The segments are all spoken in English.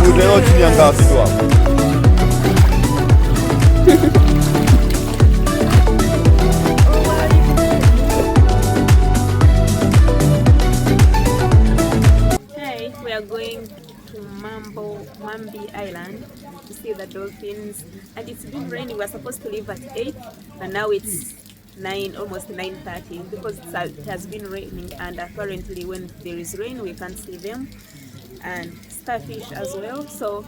Udeo chini ya ngapi tu hapo? Hey, we are going to Mambi Island to see the dolphins, and it's been raining. We're supposed to leave at 8, and now it's 9, almost 9:30, because it has been raining, and apparently when there is rain we can't see them, and starfish as well. So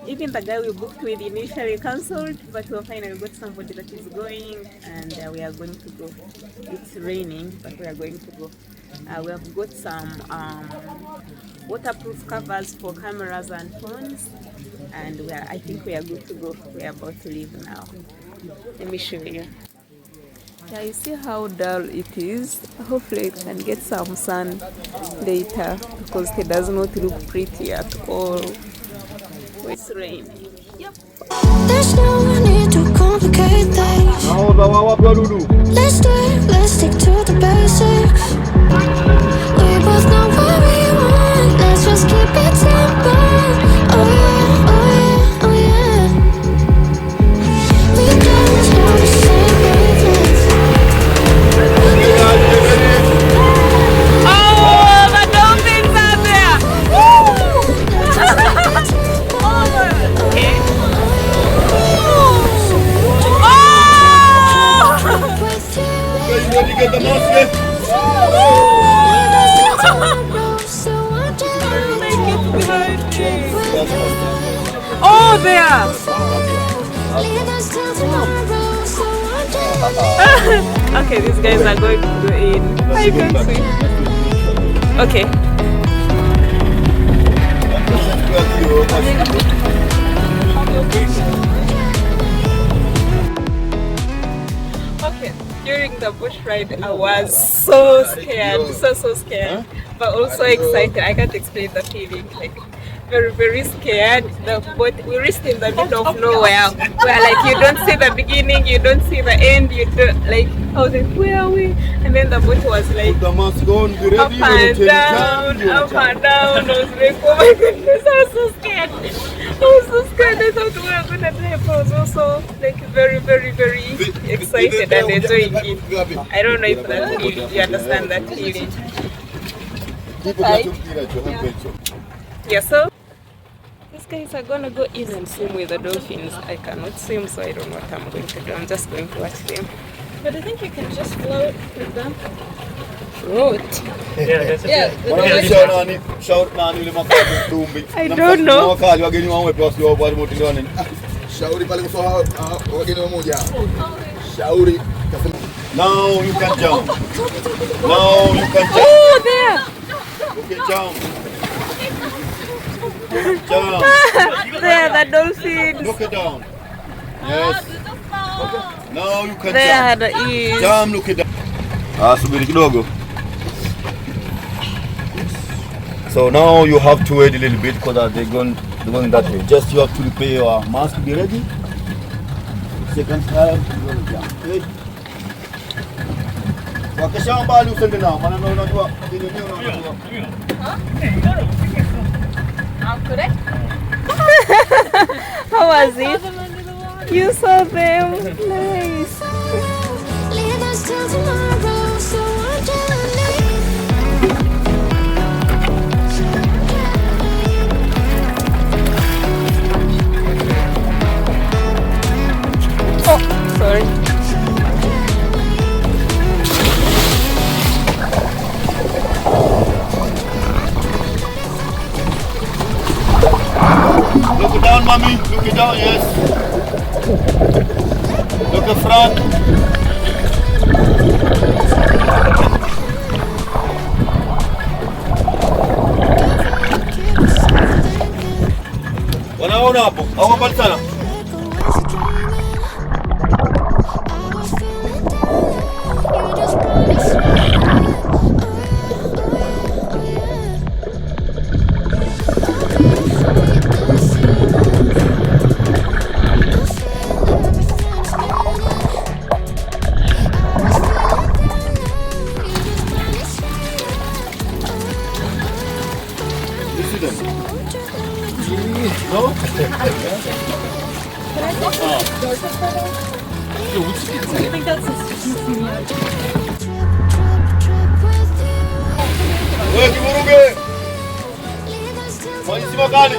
even the guy we booked with initially cancelled, but we finally got somebody that is going, and we are going to go. It's raining, but we are going to go. We have got some waterproof covers for cameras and phones, and I think we are good to go. We are about to leave now. Let me show you. Yeah, you see how dull it is. Hopefully it can get some sun later, because it does not look pretty at all. It's raining. Yep. There's no need to complicate things. Let's do it, let's stick to the basics. We both know what we want, let's just keep it simple. Oh yeah, oh yeah, oh yeah. We both know the same wavelength. Oh, the dolphins are there! Okay. You get the most. Oh, there! Okay, these guys are going to go in. I can see. Okay. Okay, during the bush ride, I was so scared, so scared, but also excited. I can't explain the feeling. Like, very scared. The boat, we reached in the middle of nowhere, where like you don't see the beginning, you don't see the end, you don't like. I was like, where are we? And then the boat was like up and down. I was like, oh my goodness, I was so scared. I thought we were gonna die, but I was also like very excited and enjoying it. I don't know if that feeling, you understand that feeling. Yeah, so these guys are gonna go in and swim with the dolphins. I cannot swim, so I don't know what I'm going to do. I'm just going to watch them. But I think you can just float with them. Float? Yeah, I don't know. Now you can jump. Now you can jump. Oh, there! Okay, jump. Jump. There, the dolphins. Look it down. Yes. Now you can There, jump. the ears. Jump, look it down. Subiri kidogo. So now you have to wait a little bit because they're going that way. Just you have to prepare your mask, be ready. Second time, you're going to jump. Okay? Wakisha mbali usende nao, maana unajua ndio unajua. How was it? You saw them. Nice. Leave us till tomorrow, so what do I need? Oh, sorry. Look it down, mommy. Look it down, yes. Look at front. Wanaona hapo? Hapo pale sana. No? I think that's Wewe kiburuge. Mwanisi makali.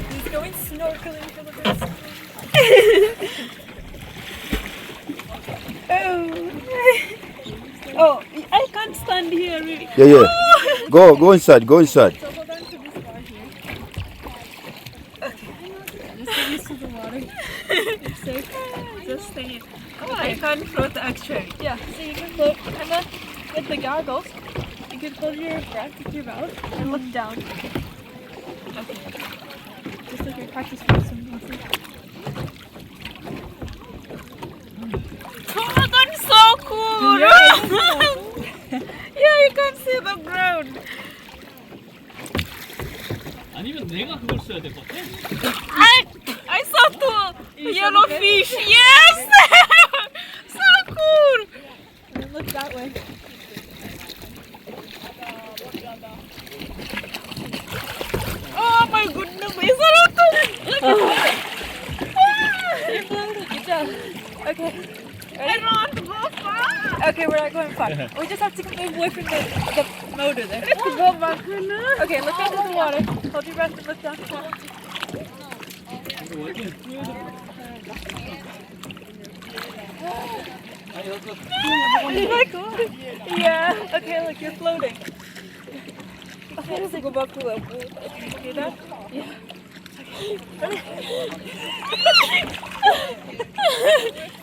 He's going snorkeling for the first time. Oh, I can't stand here really. Yeah. Go inside. So hold on to this bar here. Okay. Just get used to the water. It's safe. Just stay in. Oh, I can't float actually. Yeah, so you can float, and then with the goggles, you can hold your breath with your mouth and look down. Okay. Just like your practice for something. Oh my god, so cool! Yeah, you can see the ground. 아니면 내가 그걸 써야 될 것 같아. I saw two You yellow saw the fish. Yes! So cool! And then look that way. Oh my goodness, it's so cool! You're floating. Good job. Okay. I don't want to go far. Okay, we're not going far. We just have to move away from the motor there. Let's go back now. Okay, look into the water. Hold your breath and look down. Oh my god. Yeah. Okay, look, you're floating. Okay, Let's go back to the pool. see that? Yeah.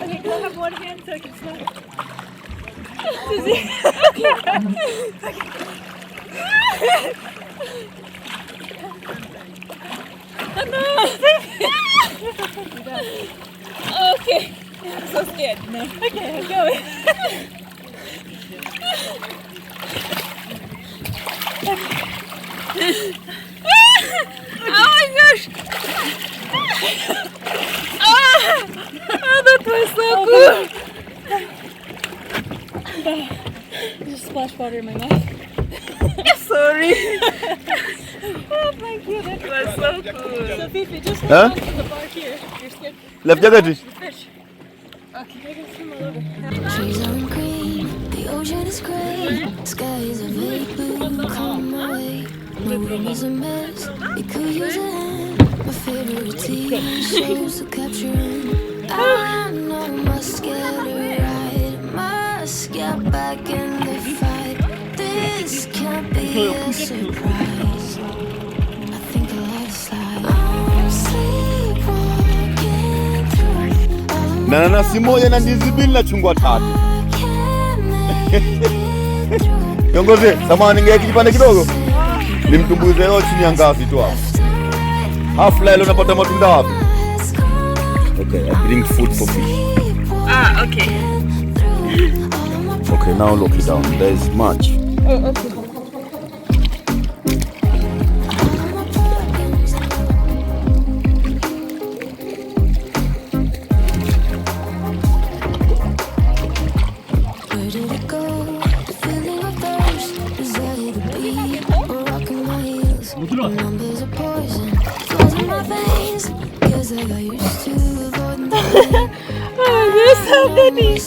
Okay, can I have one hand so I can smell? Okay. I'm so scared. No. Okay, I'm going. Oh my gosh! Oh, that was so cool! Just splash water in my mouth. Sorry. Oh, thank you. That was so cool. So Fifi, just hold Huh? on to the bar here. You're scared. Left jacket. The fish. Okay, I can swim all over. Trees aren't green, the ocean is gray, skies are very blue, come my way. My room is a mess, it could use a hand. My favorite TV shows to capture in. I know must get it right, must get back in the fight. This can't be a surprise. I think I like slide. I'm sleepwalking through all of my Nanasi moja na ndizi mbili na chungwa tatu. Kiongozi, samahani ngeki kipande kidogo. Nimtumbuize leo chini ya ngazi tu hapo. Hafla leo unapata matunda wapi? Okay, I bring food for fish. Ah, okay. Okay, now look it down. There is much. Oh, okay. Where did it go? The feeling of thirst, desire to be rocking my heels. Numbers of poison flows in my veins. Guess I got used to avoiding the pain. Oh, there's so many.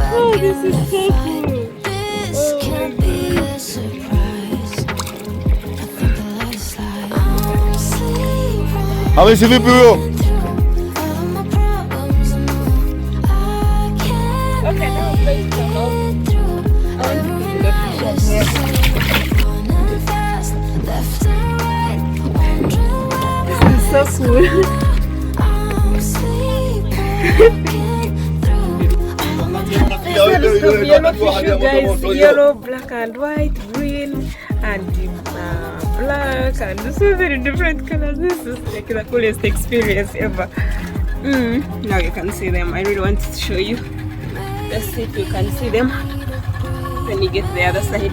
Oh, this is so cool. This can't be a surprise. I think I like slide. I'm sleepwalking Hamisi vipi huyo? through all of my problems. I can't Okay, now I'm going to go. get through every night. Running fast, left and right, wondering where This is so cool. I'm sleepwalking through all of my There's some yellow fish, you guys. Yellow, black and white, green, and black, and so many different colors. This is like the coolest experience ever. Now you can see them. I really want to show you. Let's see if you can see them when you get to the other side.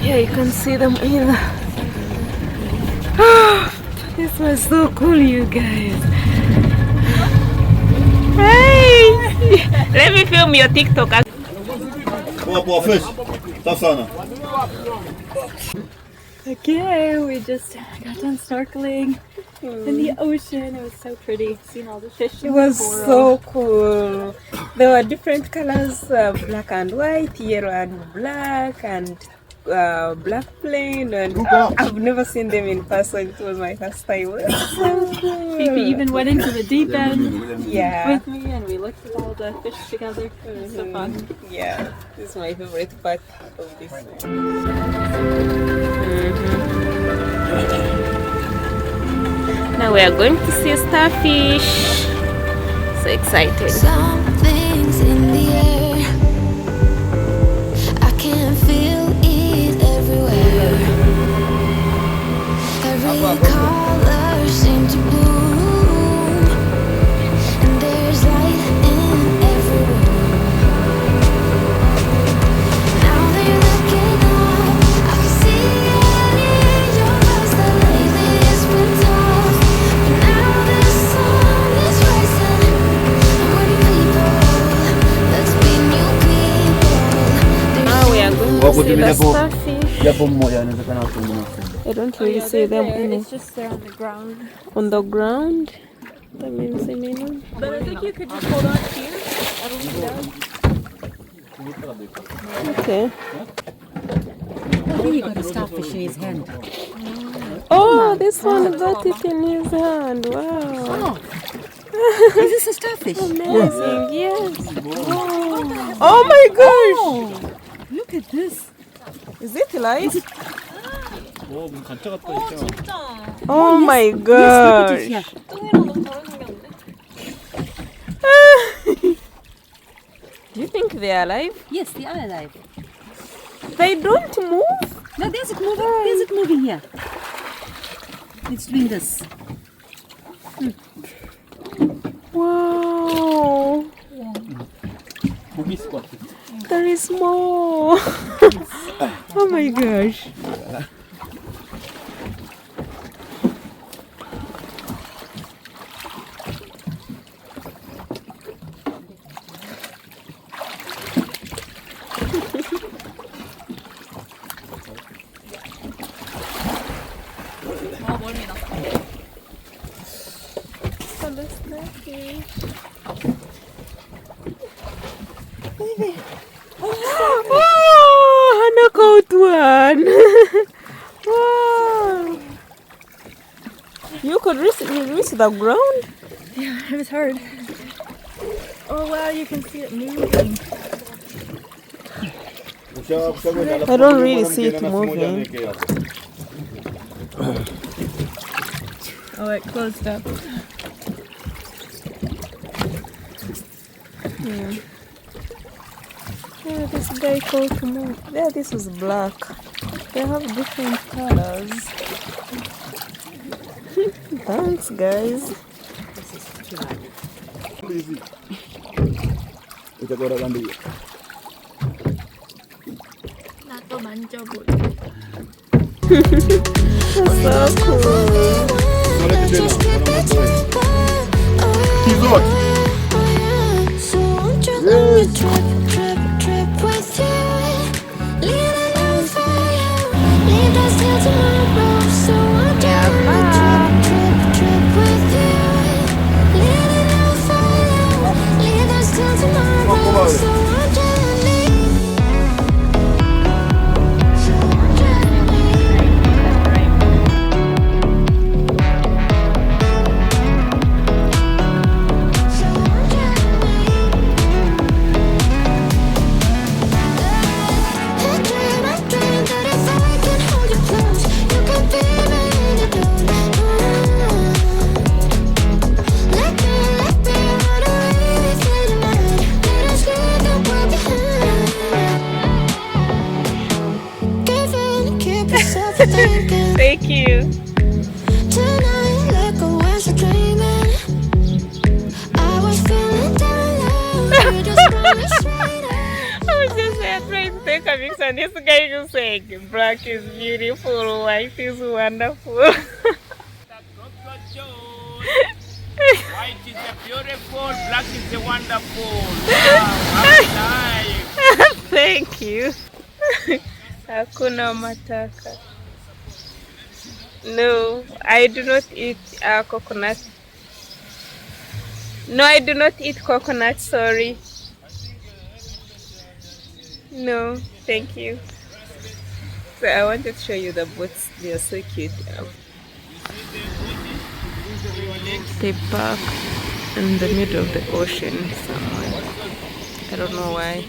Yeah, you can see them either. This was so cool, you guys. Let me film your TikTok. Poa, fish. Tough sana. Okay, we just got done snorkeling in the ocean. It was so pretty, seeing all the fish. It was so cool. There were different colors, black and white, yellow and black, and black plain. And I've never seen them in person. It was my first time. It was so cool. Phoebe even went into the deep end Yeah. with me, and we looked at all the fish together. It was so fun. Yeah, this is my favorite part of this. Now we are going to see a starfish. So excited. Something's in the air. I can feel it everywhere. Every color seems to bloom, and there's light in every room. Now they're looking up. I can see it in your eyes that lately it's been tough, but now the sun is rising. We're people. Let's be new people. Now we are going to see the starfish. Japo mmoja anawezekana kutumia. I don't really see them It's just there on the ground. on the ground. That means I mean. But I think you could just hold on here. That'll be down. Okay. Oh, he got a starfish in his hand. Oh, this one got it in his hand. Wow. Is this a starfish? Amazing. Yes. Wow. Oh my gosh. Oh, look at this. Is it live? 오, 뭐 가짜 같다 진짜. Oh my Yes, look at it gosh. here. 똥이랑 너무 다르게 생겼는데? Do you think they are alive? Yes, they are alive. They don't move. No, there's it moving. There's it moving here. It's doing this. Wow. 고기 있을 것 같아. There is more. Oh my gosh. 아, 멀미나. Oh, knockout one. Wow. You could reach the ground? Yeah, it was hard. Oh wow, you can see it moving. I don't really see it moving. Oh, it closed up. Yeah, this guy called to move. Yeah, this is black. They have different colors. Thanks, guys. 나도 만져볼. So cool. So won't you let me trip with you? Leaning on fire, leave us till tomorrow. So won't you let me trip with you? Leaning on fire, leave us till tomorrow. So won't you let me? So won't you let me? So won't you let me? I dream that if I can hold you close, you could be my antidote. Let me run away with you tonight. Let us leave the world behind. Give in, keep yourself thinking. Thank you. Tonight, let go as you're dreaming. I was feeling down low. You just brought me straight up. I was just trying to take a mix, and this guy just saying black is beautiful, white is wonderful. White is a beautiful, black is a wonderful. Wow, life. Thank you. Hakuna mataka. No, I do not eat coconut. No, I do not eat coconut, sorry. No, thank you. So I wanted to show you the boats. They are so cute. They park in the middle of the ocean somewhere. I don't know why.